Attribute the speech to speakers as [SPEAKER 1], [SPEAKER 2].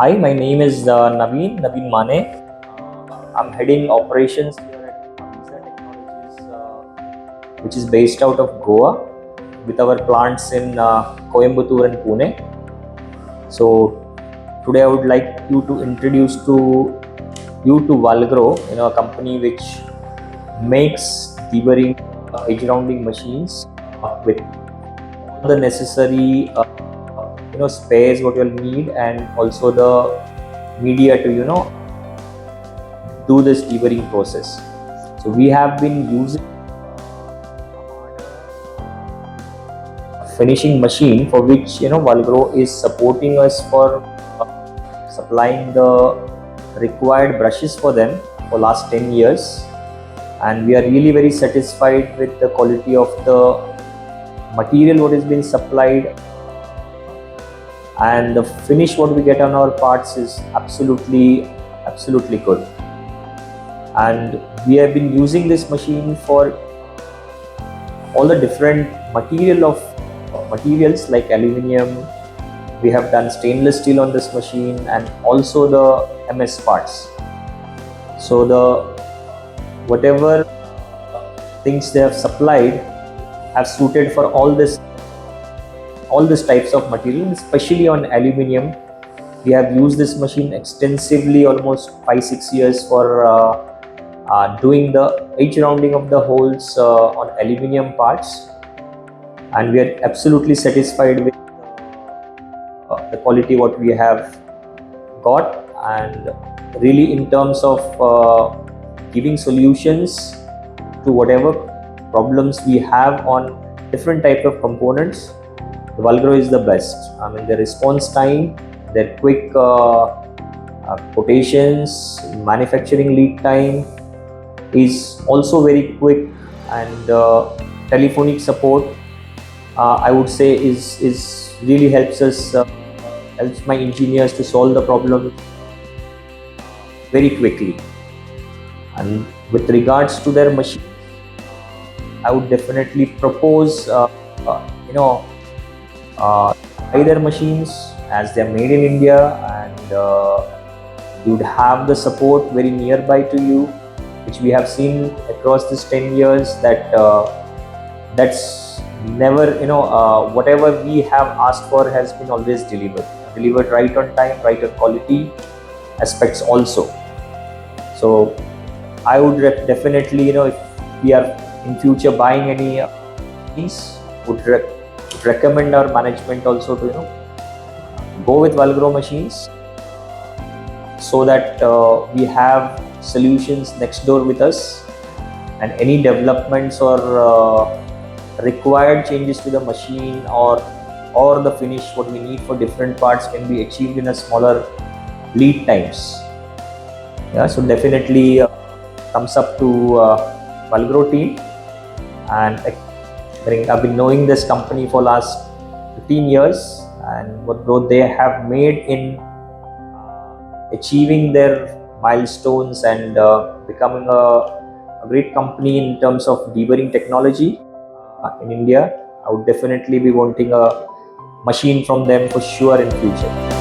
[SPEAKER 1] Hi, my name is Naveen Mane. I'm heading operations here at Visa Technologies, which is based out of Goa, with our plants in Coimbatore and Pune. So today I would like to introduce to Valgro, a company which makes deburring edge rounding machines with all the necessary spares what you'll need, and also the media to do this deburring process. So we have been using finishing machine, for which Valgro is supporting us for supplying the required brushes for them for last 10 years, and we are really very satisfied with the quality of the material what is being supplied, and the finish what we get on our parts is absolutely good. And we have been using this machine for all the different materials like aluminium. We have done stainless steel on this machine, and also the MS parts. So the whatever things they have supplied have suited for all this types of material, especially on aluminium. We have used this machine extensively, almost 5-6 years, for doing the edge rounding of the holes on aluminium parts, and we are absolutely satisfied with the quality what we have got, and really in terms of giving solutions to whatever problems we have on different type of components. Valgro is the best. I mean, the response time, their quick quotations, manufacturing lead time is also very quick, and telephonic support, I would say, is really helps my engineers to solve the problem very quickly. And with regards to their machine, I would definitely propose buy their machines, as they are made in India, and you would have the support very nearby to you, which we have seen across this 10 years, that that's never, whatever we have asked for has been always delivered right on time, right on quality aspects also. So I would definitely, if we are in future buying any things, would recommend our management also to go with Valgro machines, so that we have solutions next door with us, and any developments or required changes to the machine, or the finish what we need for different parts can be achieved in a smaller lead times. So definitely thumbs up to Valgro team. And I've been knowing this company for last 15 years, and what growth they have made in achieving their milestones, and becoming a great company in terms of deburring technology in India. I would definitely be wanting a machine from them for sure in future.